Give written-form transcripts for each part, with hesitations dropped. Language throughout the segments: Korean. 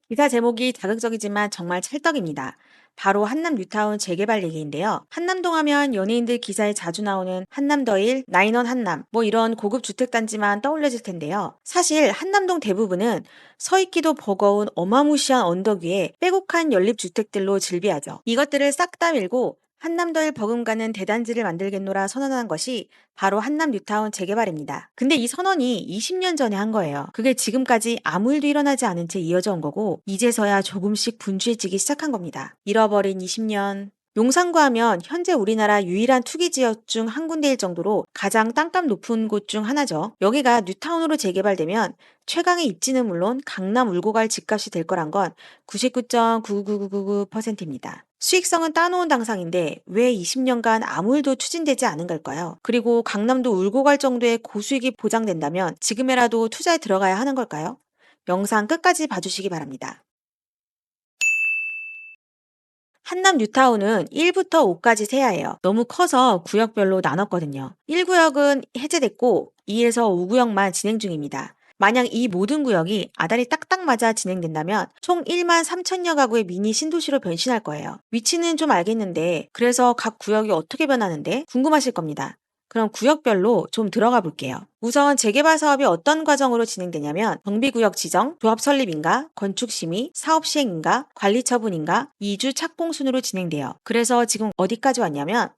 기사 제목이 자극적이지만 정말 찰떡입니다. 바로 한남 뉴타운 재개발 얘기인데요. 한남동 하면 연예인들 기사에 자주 나오는 한남더일, 나인원 한남, 뭐 이런 고급 주택단지만 떠올려질 텐데요. 사실 한남동 대부분은 서 있기도 버거운 어마무시한 언덕 위에 빼곡한 연립주택들로 즐비하죠. 이것들을 싹 다 밀고 한남더일 버금가는 대단지를 만들겠노라 선언한 것이 바로 한남 뉴타운 재개발입니다. 근데 이 선언이 20년 전에 한 거예요. 그게 지금까지 아무 일도 일어나지 않은 채 이어져 온 거고 이제서야 조금씩 분주해지기 시작한 겁니다. 잃어버린 20년. 용산구 하면 현재 우리나라 유일한 투기 지역 중 한 군데일 정도로 가장 땅값 높은 곳 중 하나죠. 여기가 뉴타운으로 재개발되면 최강의 입지는 물론 강남 울고 갈 집값이 될 거란 건 99.99999%입니다. 수익성은 따놓은 당상인데 왜 20년간 아무 일도 추진되지 않은 걸까요? 그리고 강남도 울고 갈 정도의 고수익이 보장된다면 지금이라도 투자에 들어가야 하는 걸까요? 영상 끝까지 봐주시기 바랍니다. 한남 뉴타운은 1부터 5까지 세야해요. 너무 커서 구역별로 나눴거든요. 1구역은 해제됐고 2에서 5구역만 진행 중입니다. 만약 이 모든 구역이 아다리 딱딱 맞아 진행된다면 총 1만 3천여 가구의 미니 신도시로 변신할 거예요. 위치는 좀 알겠는데 그래서 각 구역이 어떻게 변하는데 궁금하실 겁니다. 그럼 구역별로 좀 들어가 볼게요. 우선 재개발 사업이 어떤 과정으로 진행되냐면 정비구역 지정, 조합 설립인가, 건축 심의, 사업 시행인가, 관리 처분인가, 2주 착공 순으로 진행돼요. 그래서 지금 어디까지 왔냐면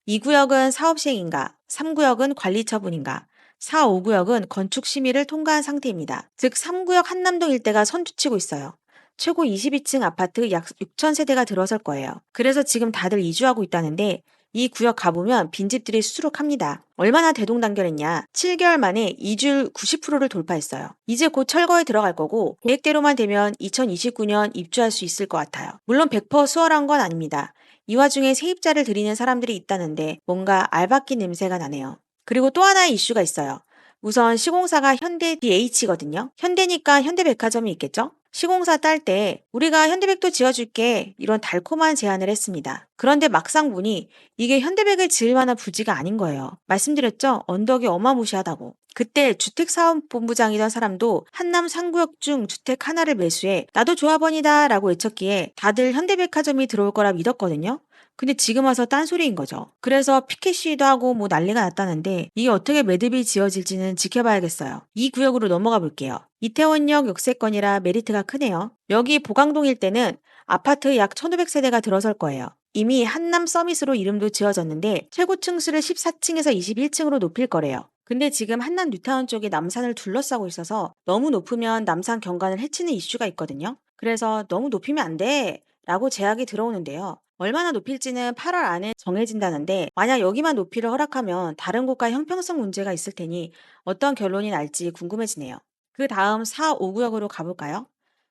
2구역은 사업 시행인가, 3구역은 관리 처분인가, 4, 5구역은 건축 심의를 통과한 상태입니다. 즉 3구역 한남동 일대가 선두치고 있어요. 최고 22층 아파트 약 6천 세대가 들어설 거예요. 그래서 지금 다들 이주하고 있다는데 이 구역 가보면 빈집들이 수두룩합니다. 얼마나 대동단결했냐. 7개월 만에 이주율 90%를 돌파했어요. 이제 곧 철거에 들어갈 거고 계획대로만 되면 2029년 입주할 수 있을 것 같아요. 물론 100% 수월한 건 아닙니다. 이 와중에 세입자를 들이는 사람들이 있다는데 뭔가 알박기 냄새가 나네요. 그리고 또 하나의 이슈가 있어요. 우선 시공사가 현대 DH거든요. 현대니까 현대백화점이 있겠죠? 시공사 딸 때 우리가 현대백도 지어줄게 이런 달콤한 제안을 했습니다. 그런데 막상 보니 이게 현대백을 지을 만한 부지가 아닌 거예요. 말씀드렸죠? 언덕이 어마무시하다고. 그때 주택사업본부장이던 사람도 한남 3구역 중 주택 하나를 매수해 나도 조합원이다 라고 외쳤기에 다들 현대백화점이 들어올 거라 믿었거든요. 근데 지금 와서 딴소리인 거죠. 그래서 피켓 시위도 하고 뭐 난리가 났다는데 이게 어떻게 매듭이 지어질지는 지켜봐야겠어요. 이 구역으로 넘어가 볼게요. 이태원역 역세권이라 메리트가 크네요. 여기 보강동 일대는 아파트 약 1,500세대가 들어설 거예요. 이미 한남 서밋으로 이름도 지어졌는데 최고 층수를 14층에서 21층으로 높일 거래요. 근데 지금 한남 뉴타운 쪽이 남산을 둘러싸고 있어서 너무 높으면 남산 경관을 해치는 이슈가 있거든요. 그래서 너무 높이면 안 돼! 라고 제약이 들어오는데요. 얼마나 높일지는 8월 안에 정해진다는데 만약 여기만 높이를 허락하면 다른 곳과 형평성 문제가 있을 테니 어떤 결론이 날지 궁금해지네요. 그 다음 4, 5구역으로 가볼까요?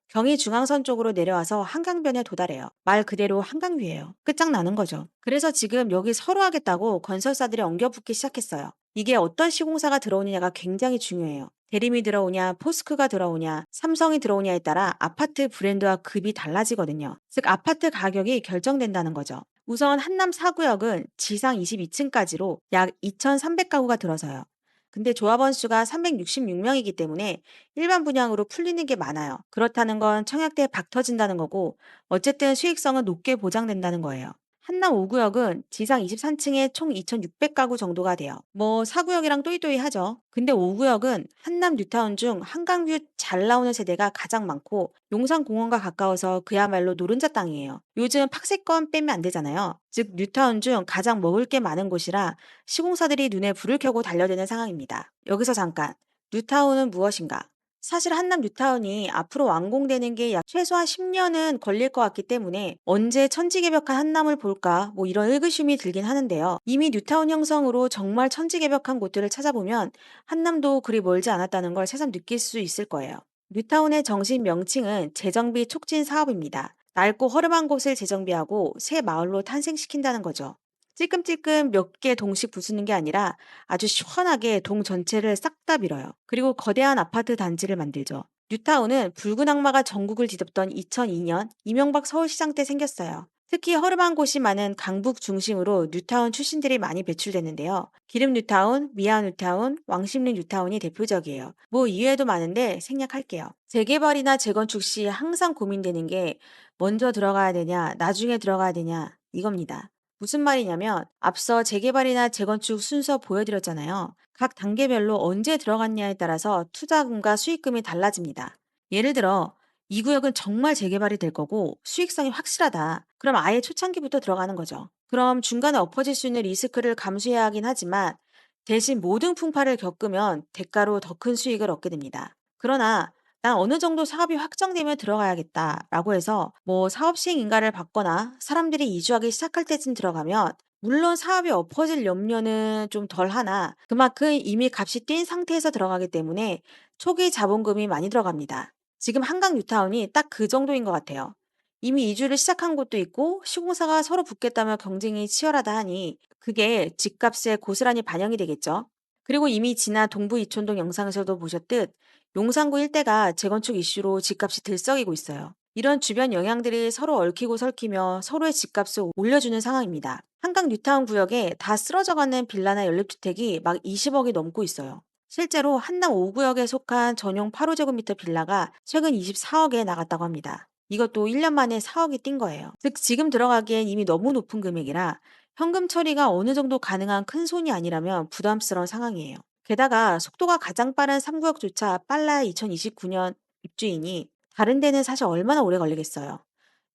경의 중앙선 쪽으로 내려와서 한강변에 도달해요. 말 그대로 한강 위예요. 끝장나는 거죠. 그래서 지금 여기 서로 하겠다고 건설사들이 엉겨붙기 시작했어요. 이게 어떤 시공사가 들어오느냐가 굉장히 중요해요. 대림이 들어오냐, 포스크가 들어오냐, 삼성이 들어오냐에 따라 아파트 브랜드와 급이 달라지거든요. 즉 아파트 가격이 결정된다는 거죠. 우선 한남 4구역은 지상 22층까지로 약 2,300가구가 들어서요. 근데 조합원 수가 366명이기 때문에 일반 분양으로 풀리는 게 많아요. 그렇다는 건 청약대에 박 터진다는 거고 어쨌든 수익성은 높게 보장된다는 거예요. 한남 5구역은 지상 23층에 총 2,600가구 정도가 돼요. 뭐 4구역이랑 또이또이하죠. 근데 5구역은 한남 뉴타운 중 한강뷰 잘 나오는 세대가 가장 많고 용산공원과 가까워서 그야말로 노른자 땅이에요. 요즘 팍세권 빼면 안 되잖아요. 즉 뉴타운 중 가장 먹을 게 많은 곳이라 시공사들이 눈에 불을 켜고 달려드는 상황입니다. 여기서 잠깐 뉴타운은 무엇인가? 사실 한남 뉴타운이 앞으로 완공되는 게 약 최소한 10년은 걸릴 것 같기 때문에 언제 천지개벽한 한남을 볼까 뭐 이런 의구심이 들긴 하는데요. 이미 뉴타운 형성으로 정말 천지개벽한 곳들을 찾아보면 한남도 그리 멀지 않았다는 걸 새삼 느낄 수 있을 거예요. 뉴타운의 정식 명칭은 재정비 촉진 사업입니다. 낡고 허름한 곳을 재정비하고 새 마을로 탄생시킨다는 거죠. 찔끔찔끔 몇 개 동씩 부수는 게 아니라 아주 시원하게 동 전체를 싹 다 밀어요. 그리고 거대한 아파트 단지를 만들죠. 뉴타운은 붉은 악마가 전국을 뒤덮던 2002년 이명박 서울시장 때 생겼어요. 특히 허름한 곳이 많은 강북 중심으로 뉴타운 출신들이 많이 배출됐는데요. 기름 뉴타운, 미아 뉴타운, 왕십리 뉴타운이 대표적이에요. 뭐 이외에도 많은데 생략할게요. 재개발이나 재건축 시 항상 고민되는 게 먼저 들어가야 되냐, 나중에 들어가야 되냐 이겁니다. 무슨 말이냐면 앞서 재개발이나 재건축 순서 보여드렸잖아요. 각 단계별로 언제 들어갔냐에 따라서 투자금과 수익금이 달라집니다. 예를 들어 이 구역은 정말 재개발이 될 거고 수익성이 확실하다. 그럼 아예 초창기부터 들어가는 거죠. 그럼 중간에 엎어질 수 있는 리스크를 감수해야 하긴 하지만 대신 모든 풍파를 겪으면 대가로 더 큰 수익을 얻게 됩니다. 그러나 난 어느 정도 사업이 확정되면 들어가야겠다라고 해서 뭐 사업 시행 인가를 받거나 사람들이 이주하기 시작할 때쯤 들어가면 물론 사업이 엎어질 염려는 좀 덜 하나 그만큼 이미 값이 뛴 상태에서 들어가기 때문에 초기 자본금이 많이 들어갑니다. 지금 한강 뉴타운이 딱 그 정도인 것 같아요. 이미 이주를 시작한 곳도 있고 시공사가 서로 붙겠다며 경쟁이 치열하다 하니 그게 집값에 고스란히 반영이 되겠죠. 그리고 이미 지난 동부 이촌동 영상에서도 보셨듯 용산구 일대가 재건축 이슈로 집값이 들썩이고 있어요. 이런 주변 영향들이 서로 얽히고 설키며 서로의 집값을 올려주는 상황입니다. 한강 뉴타운 구역에 다 쓰러져가는 빌라나 연립주택이 막 20억이 넘고 있어요. 실제로 한남 5구역에 속한 전용 8호제곱미터 빌라가 최근 24억에 나갔다고 합니다. 이것도 1년 만에 4억이 뛴 거예요. 즉 지금 들어가기엔 이미 너무 높은 금액이라 현금 처리가 어느 정도 가능한 큰 손이 아니라면 부담스러운 상황이에요. 게다가 속도가 가장 빠른 3구역조차 빨라야 2029년 입주이니 다른 데는 사실 얼마나 오래 걸리겠어요.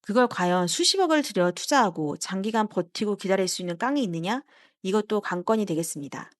그걸 과연 수십억을 들여 투자하고 장기간 버티고 기다릴 수 있는 깡이 있느냐? 이것도 관건이 되겠습니다.